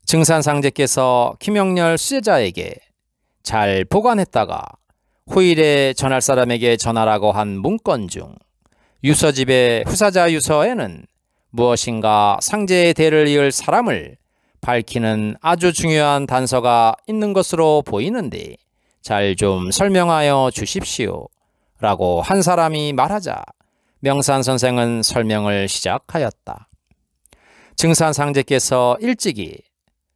증산상제께서 김영렬 수제자에게 잘 보관했다가 후일에 전할 사람에게 전하라고 한 문건 중 유서집의 후사자 유서에는 무엇인가 상제의 대를 이을 사람을 밝히는 아주 중요한 단서가 있는 것으로 보이는데 잘 좀 설명하여 주십시오 라고 한 사람이 말하자 명산 선생은 설명을 시작하였다. 증산상제께서 일찍이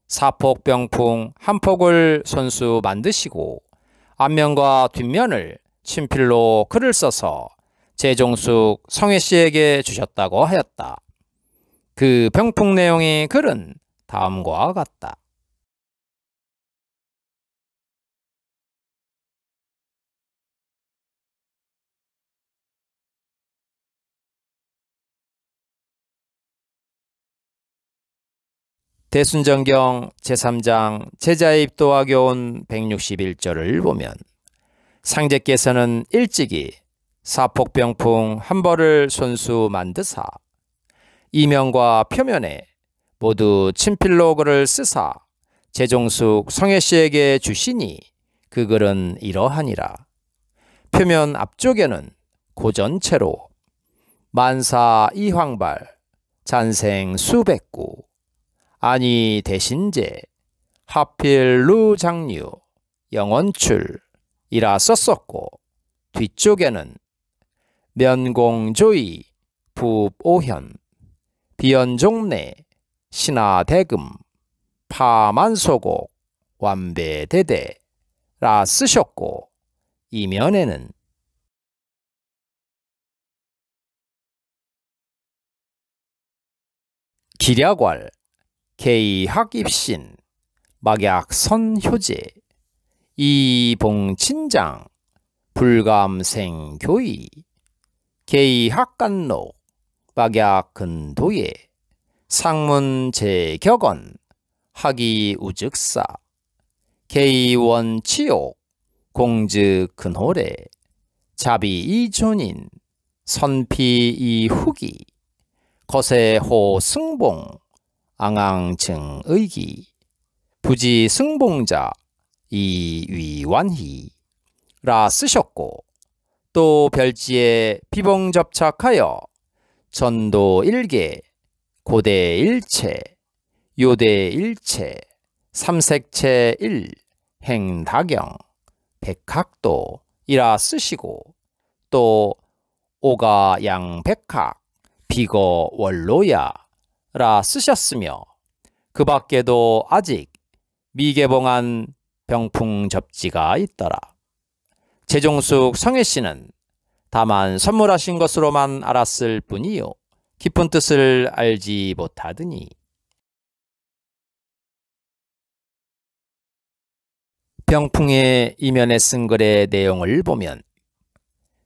사폭병풍 한 폭을 손수 만드시고 앞면과 뒷면을 친필로 글을 써서 제종숙 성혜씨에게 주셨다고 하였다. 그 병풍 내용의 글은 다음과 같다. 대순전경 제3장 제자입도화교훈 161절을 보면 상제께서는 일찍이 사폭병풍 한 벌을 손수 만드사 이면과 표면에 모두 친필로 글을 쓰사 제종숙 성혜씨에게 주시니 그 글은 이러하니라. 표면 앞쪽에는 고전체로 만사 이황발 잔생 수백구 아니 대신제 하필루 장류 영원출 이라 썼었고 뒤쪽에는 면공조이 부오현 비연종래 신하대금 파만소곡 완배대대라 쓰셨고 이면에는 기랴괄 개의학입신 막약선효제 이봉친장 불감생교의 개의학간록 막약근도예 상문제격언 학이우즉사 개의원치욕 공즉근호래 자비이존인 선피이후기 거세호승봉 앙앙증의기 부지승봉자 이위완희 라 쓰셨고 또 별지에 비봉접착하여 전도일계 고대일체 요대일체 삼색체일 행다경 백학도 이라 쓰시고 또 오가양백학 비거원로야 라 쓰셨으며 그 밖에도 아직 미개봉한 병풍 접지가 있더라. 제종숙 성혜씨는 다만 선물하신 것으로만 알았을 뿐이요 깊은 뜻을 알지 못하더니 병풍의 이면에 쓴 글의 내용을 보면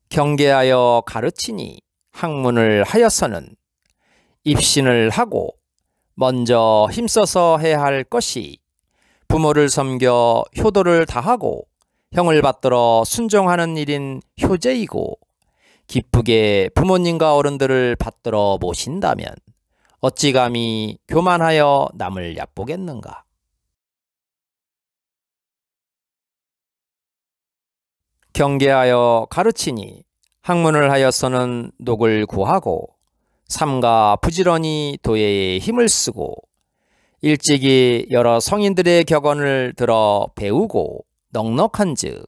경계하여 가르치니 학문을 하여서는 입신을 하고 먼저 힘써서 해야 할 것이 부모를 섬겨 효도를 다하고 형을 받들어 순종하는 일인 효제이고 기쁘게 부모님과 어른들을 받들어 모신다면 어찌 감히 교만하여 남을 얕보겠는가. 경계하여 가르치니 학문을 하여서는 녹을 구하고 삼가 부지런히 도예에 힘을 쓰고 일찍이 여러 성인들의 격언을 들어 배우고 넉넉한즉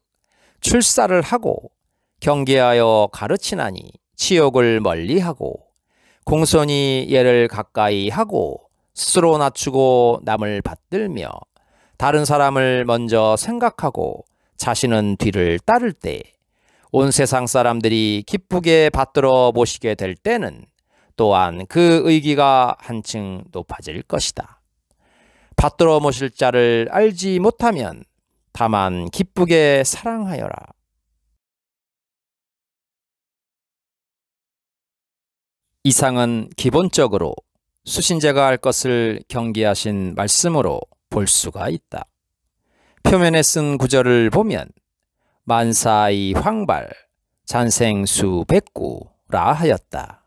출사를 하고 경계하여 가르치나니 치욕을 멀리하고 공손히 예를 가까이 하고 스스로 낮추고 남을 받들며 다른 사람을 먼저 생각하고 자신은 뒤를 따를 때 온 세상 사람들이 기쁘게 받들어 모시게 될 때는 또한 그 의기가 한층 높아질 것이다. 받들어 모실 자를 알지 못하면 다만 기쁘게 사랑하여라. 이상은 기본적으로 수신제가 할 것을 경계하신 말씀으로 볼 수가 있다. 표면에 쓴 구절을 보면 만사이 황발 잔생수 백구라 하였다.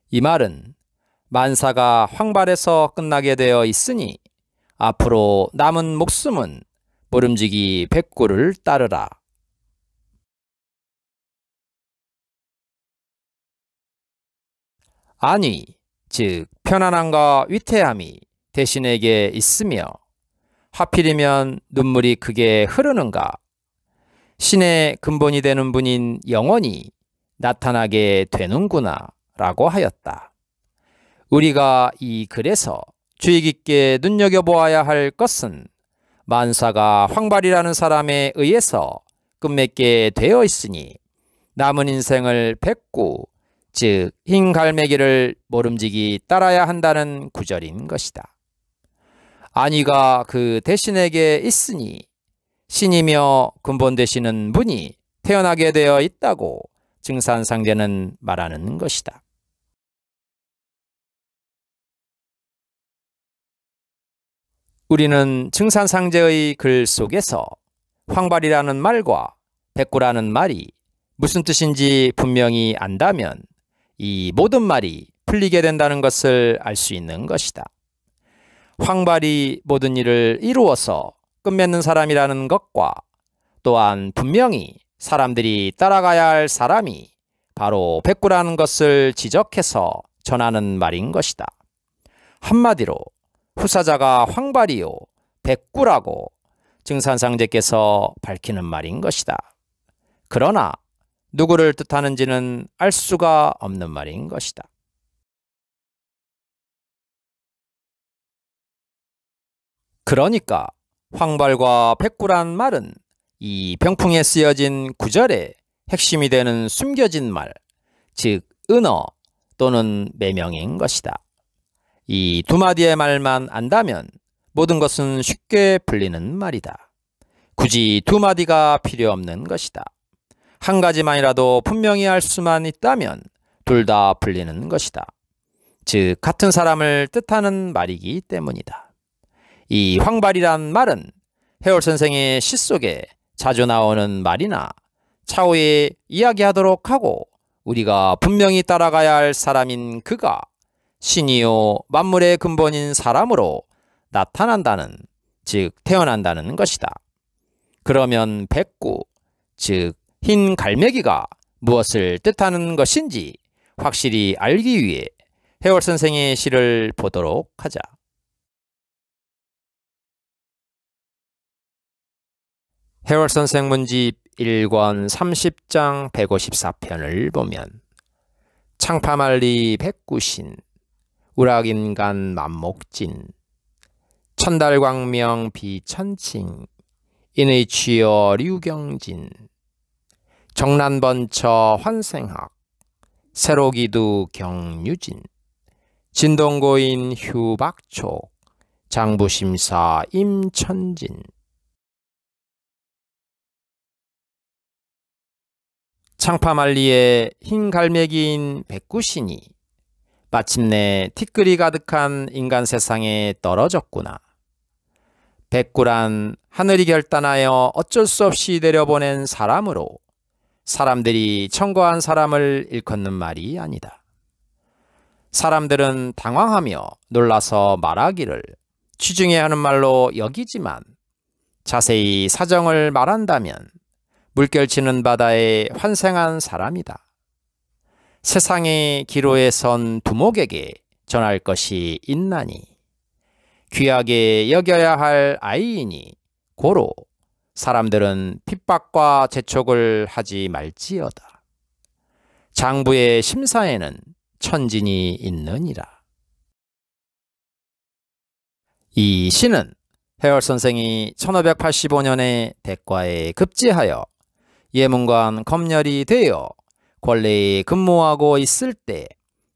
이 말은 만사가 황발에서 끝나게 되어 있으니 앞으로 남은 목숨은 모름지기 백구를 따르라. 안위, 즉 편안함과 위태함이 대신에게 있으며 하필이면 눈물이 크게 흐르는가? 신의 근본이 되는 분인 영원히 나타나게 되는구나 라고 하였다. 우리가 이 글에서 주의 깊게 눈여겨보아야 할 것은 만사가 황발이라는 사람에 의해서 끝맺게 되어 있으니 남은 인생을 백구, 즉 흰 갈매기를 모름지기 따라야 한다는 구절인 것이다. 안위가 그 대신에게 있으니 신이며 근본 되시는 분이 태어나게 되어 있다고 증산상제는 말하는 것이다. 우리는 증산상제의 글 속에서 황발이라는 말과 백구라는 말이 무슨 뜻인지 분명히 안다면 이 모든 말이 풀리게 된다는 것을 알 수 있는 것이다. 황발이 모든 일을 이루어서 끝맺는 사람이라는 것과 또한 분명히 사람들이 따라가야 할 사람이 바로 백구라는 것을 지적해서 전하는 말인 것이다. 한마디로 후사자가 황발이요 백구라고 증산상제께서 밝히는 말인 것이다. 그러나 누구를 뜻하는지는 알 수가 없는 말인 것이다. 그러니까 황발과 백구란 말은 이 병풍에 쓰여진 구절의 핵심이 되는 숨겨진 말, 즉 은어 또는 매명인 것이다. 이 두 마디의 말만 안다면 모든 것은 쉽게 풀리는 말이다. 굳이 두 마디가 필요 없는 것이다. 한 가지만이라도 분명히 알 수만 있다면 둘 다 풀리는 것이다. 즉 같은 사람을 뜻하는 말이기 때문이다. 이 황발이란 말은 해월 선생의 시 속에 자주 나오는 말이나 차후에 이야기하도록 하고 우리가 분명히 따라가야 할 사람인 그가 신이요 만물의 근본인 사람으로 나타난다는, 즉 태어난다는 것이다. 그러면 백구, 즉 흰 갈매기가 무엇을 뜻하는 것인지 확실히 알기 위해 해월 선생의 시를 보도록 하자. 해월 선생 문집 1권 30장 154편을 보면 창파만리 백구신, 우락인간 만목진, 천달광명 비천칭, 인의 취여 류경진, 정난번처 환생학, 세로기두 경유진, 진동고인 휴박촉, 장부심사 임천진. 창파만리의 흰 갈매기인 백구신이 마침내 티끌이 가득한 인간 세상에 떨어졌구나. 백구란 하늘이 결단하여 어쩔 수 없이 내려보낸 사람으로 사람들이 청거한 사람을 일컫는 말이 아니다. 사람들은 당황하며 놀라서 말하기를 취중해야 하는 말로 여기지만 자세히 사정을 말한다면 물결치는 바다에 환생한 사람이다. 세상의 기로에 선 두목에게 전할 것이 있나니 귀하게 여겨야 할 아이이니 고로 사람들은 핍박과 재촉을 하지 말지어다. 장부의 심사에는 천진이 있느니라. 이 시는 해월 선생이 1585년에 대과에 급제하여 예문관 검열이 되어 권례에 근무하고 있을 때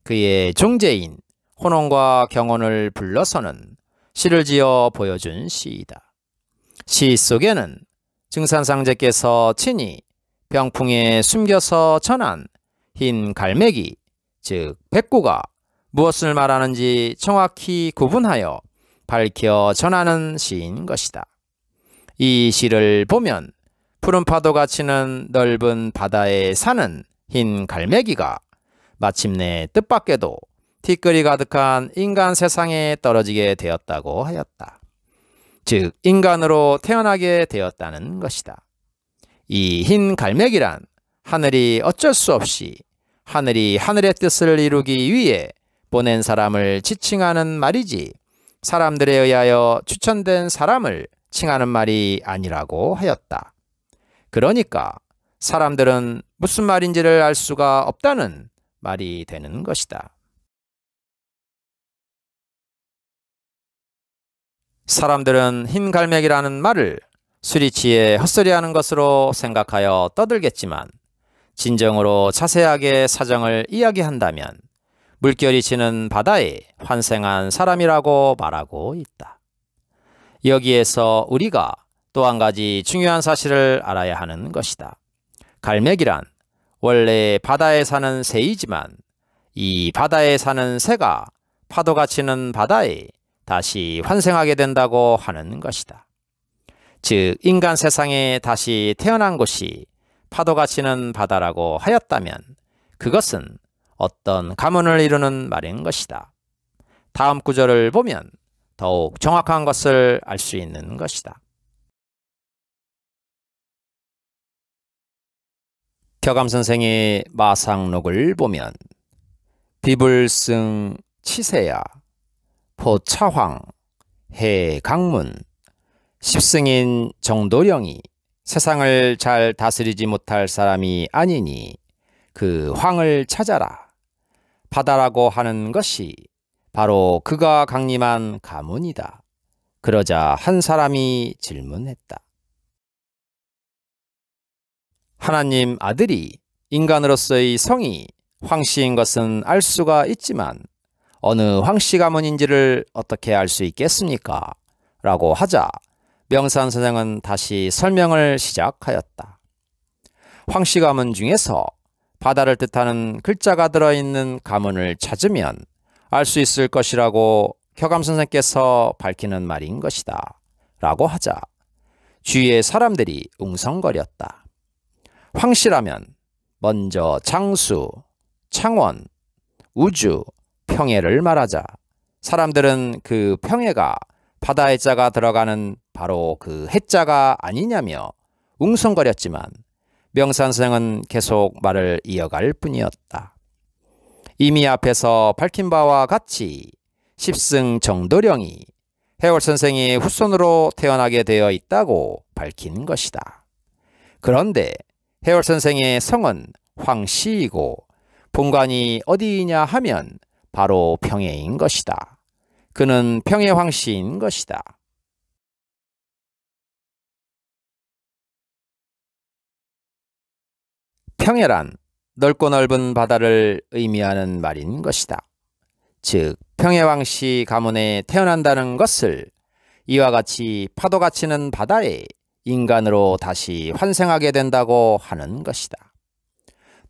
그의 종제인 혼원과 경원을 불러서는 시를 지어 보여준 시이다. 시 속에는 증산상제께서 친히 병풍에 숨겨서 전한 흰 갈매기, 즉 백구가 무엇을 말하는지 정확히 구분하여 밝혀 전하는 시인 것이다. 이 시를 보면 푸른 파도가 치는 넓은 바다에 사는 흰 갈매기가 마침내 뜻밖에도 티끌이 가득한 인간 세상에 떨어지게 되었다고 하였다. 즉 인간으로 태어나게 되었다는 것이다. 이 흰 갈매기란 하늘이 어쩔 수 없이 하늘의 뜻을 이루기 위해 보낸 사람을 지칭하는 말이지 사람들에 의하여 추천된 사람을 칭하는 말이 아니라고 하였다. 그러니까 사람들은 무슨 말인지를 알 수가 없다는 말이 되는 것이다. 사람들은 흰 갈매기라는 말을 수리치에 헛소리하는 것으로 생각하여 떠들겠지만 진정으로 자세하게 사정을 이야기한다면 물결이 치는 바다에 환생한 사람이라고 말하고 있다. 여기에서 우리가 또 한 가지 중요한 사실을 알아야 하는 것이다. 갈매기란 원래 바다에 사는 새이지만 이 바다에 사는 새가 파도가 치는 바다에 다시 환생하게 된다고 하는 것이다. 즉 인간 세상에 다시 태어난 곳이 파도가 치는 바다라고 하였다면 그것은 어떤 가문을 이루는 말인 것이다. 다음 구절을 보면 더욱 정확한 것을 알 수 있는 것이다. 격암선생의 마상록을 보면 비불승 치세야 포차황 해강문 십승인 정도령이 세상을 잘 다스리지 못할 사람이 아니니 그 황을 찾아라. 바다라고 하는 것이 바로 그가 강림한 가문이다. 그러자 한 사람이 질문했다. 하나님 아들이 인간으로서의 성이 황씨인 것은 알 수가 있지만 어느 황씨 가문인지를 어떻게 알 수 있겠습니까? 라고 하자 명산 선생은 다시 설명을 시작하였다. 황씨 가문 중에서 바다를 뜻하는 글자가 들어있는 가문을 찾으면 알 수 있을 것이라고 격암 선생께서 밝히는 말인 것이다. 라고 하자 주위의 사람들이 웅성거렸다. 황씨라면 먼저 장수, 창원, 우주, 평해를 말하자 사람들은 그 평해가 바다 해자가 들어가는 바로 그 해자가 아니냐며 웅성거렸지만 명산선생은 계속 말을 이어갈 뿐이었다. 이미 앞에서 밝힌 바와 같이 십승 정도령이 해월선생의 후손으로 태어나게 되어 있다고 밝힌 것이다. 그런데 해월선생의 성은 황씨이고 본관이 어디이냐 하면 바로 평해인 것이다. 그는 평해 황씨인 것이다. 평해란 넓고 넓은 바다를 의미하는 말인 것이다. 즉 평해 황씨 가문에 태어난다는 것을 이와 같이 파도가 치는 바다에 인간으로 다시 환생하게 된다고 하는 것이다.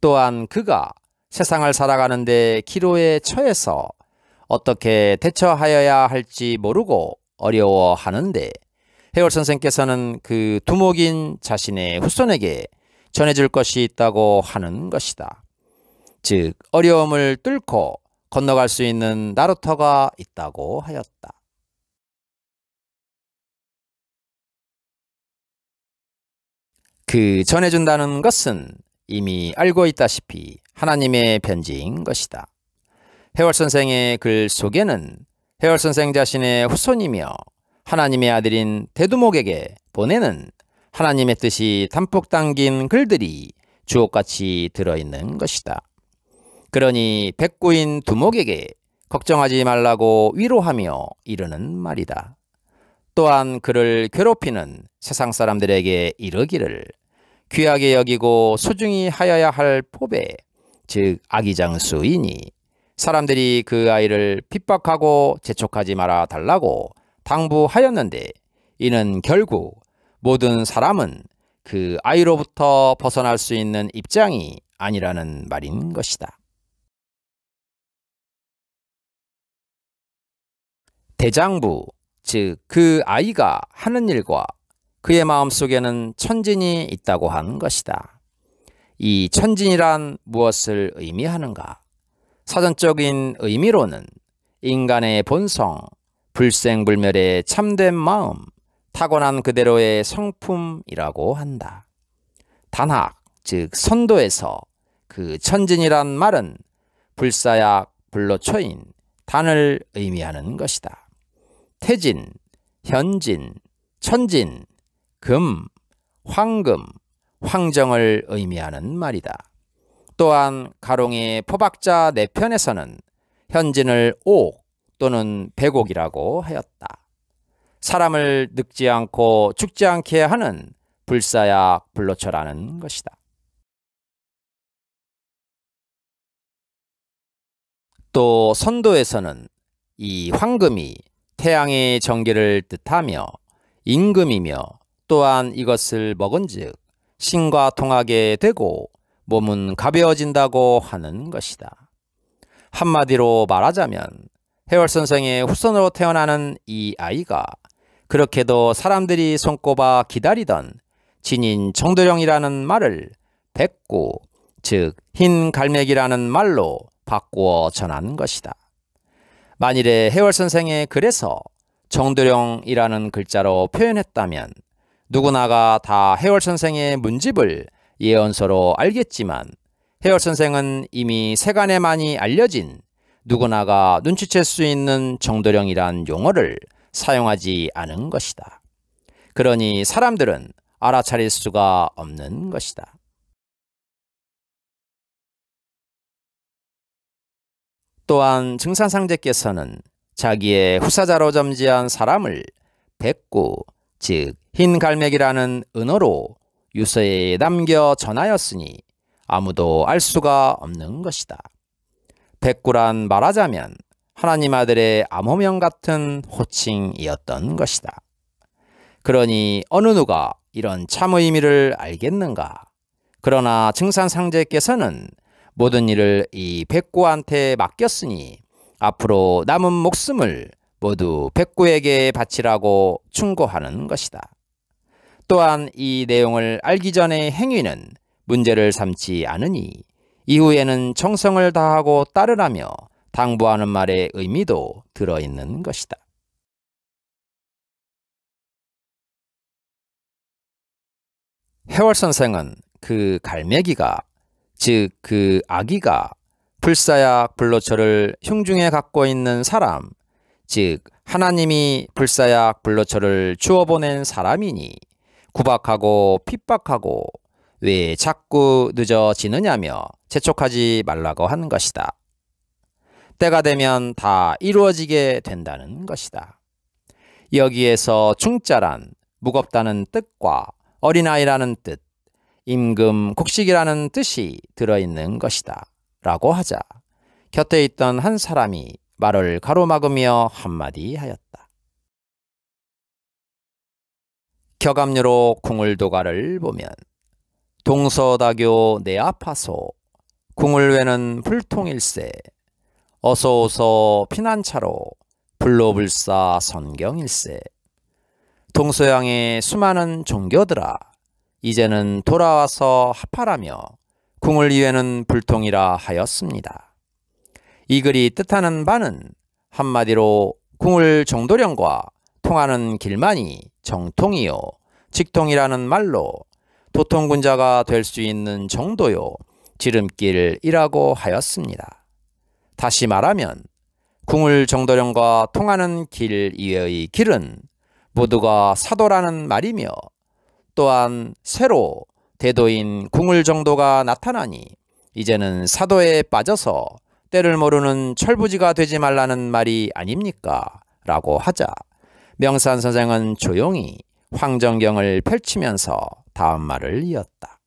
또한 그가 세상을 살아가는데 기로에 처해서 어떻게 대처하여야 할지 모르고 어려워하는데 해월선생께서는 그 두목인 자신의 후손에게 전해줄 것이 있다고 하는 것이다. 즉 어려움을 뚫고 건너갈 수 있는 나루터가 있다고 하였다. 그 전해준다는 것은 이미 알고 있다시피 하나님의 편지인 것이다. 해월선생의 글 속에는 해월선생 자신의 후손이며 하나님의 아들인 대두목에게 보내는 하나님의 뜻이 담뿍 담긴 글들이 주옥같이 들어있는 것이다. 그러니 백구인 두목에게 걱정하지 말라고 위로하며 이르는 말이다. 또한 그를 괴롭히는 세상 사람들에게 이르기를 귀하게 여기고 소중히 하여야 할 포배, 즉 아기장수이니 사람들이 그 아이를 핍박하고 재촉하지 말아 달라고 당부하였는데 이는 결국 모든 사람은 그 아이로부터 벗어날 수 있는 입장이 아니라는 말인 것이다. 대장부, 즉 그 아이가 하는 일과 그의 마음속에는 천진이 있다고 한 것이다. 이 천진이란 무엇을 의미하는가? 사전적인 의미로는 인간의 본성, 불생불멸의 참된 마음, 타고난 그대로의 성품이라고 한다. 단학, 즉 선도에서 그 천진이란 말은 불사약, 불로초인, 단을 의미하는 것이다. 태진, 현진, 천진, 금, 황금, 황정을 의미하는 말이다. 또한 가롱의 포박자 4편에서는 현진을 옥 또는 백옥이라고 하였다. 사람을 늙지 않고 죽지 않게 하는 불사약, 불로초라는 것이다. 또 선도에서는 이 황금이 태양의 정기를 뜻하며 임금이며 또한 이것을 먹은즉 신과 통하게 되고 몸은 가벼워진다고 하는 것이다. 한마디로 말하자면 해월선생의 후손으로 태어나는 이 아이가 그렇게도 사람들이 손꼽아 기다리던 진인 정도령이라는 말을 백구, 즉 흰 갈매기라는 말로 바꾸어 전한 것이다. 만일에 해월선생의 글에서 정도령이라는 글자로 표현했다면 누구나가 다 해월선생의 문집을 예언서로 알겠지만 해월선생은 이미 세간에 많이 알려진 누구나가 눈치챌 수 있는 정도령이란 용어를 사용하지 않은 것이다. 그러니 사람들은 알아차릴 수가 없는 것이다. 또한 증산상제께서는 자기의 후사자로 점지한 사람을 백구, 즉 흰 갈매기라는 은어로 유서에 남겨 전하였으니 아무도 알 수가 없는 것이다. 백구란 말하자면 하나님 아들의 암호명 같은 호칭이었던 것이다. 그러니 어느 누가 이런 참 의미를 알겠는가? 그러나 증산상제께서는 모든 일을 이 백구한테 맡겼으니 앞으로 남은 목숨을 모두 백구에게 바치라고 충고하는 것이다. 또한 이 내용을 알기 전의 행위는 문제를 삼지 않으니 이후에는 정성을 다하고 따르라며 당부하는 말의 의미도 들어있는 것이다. 해월선생은 그 갈매기가, 즉 그 아기가 불사약, 불로초를 흉중에 갖고 있는 사람, 즉 하나님이 불사약, 불로초를 주어보낸 사람이니 구박하고 핍박하고 왜 자꾸 늦어지느냐며 재촉하지 말라고 한 것이다. 때가 되면 다 이루어지게 된다는 것이다. 여기에서 중자란 무겁다는 뜻과 어린아이라는 뜻, 임금, 곡식이라는 뜻이 들어있는 것이다 라고 하자 곁에 있던 한 사람이 말을 가로막으며 한마디 하였다. 격압류로 궁을도가를 보면 동서다교 내 아파소 궁을외는 불통일세 어서오서 피난차로 불로불사 선경일세. 동서양의 수많은 종교들아 이제는 돌아와서 합하라며 궁을 이외는 불통이라 하였습니다. 이 글이 뜻하는 바는 한마디로 궁을 정도령과 통하는 길만이 정통이요 직통이라는 말로 도통군자가 될 수 있는 정도요 지름길이라고 하였습니다. 다시 말하면 궁을 정도령과 통하는 길 이외의 길은 모두가 사도라는 말이며 또한 새로 대도인 궁을 정도가 나타나니 이제는 사도에 빠져서 때를 모르는 철부지가 되지 말라는 말이 아닙니까? 라고 하자 명산 선생은 조용히 황정경을 펼치면서 다음 말을 이었다.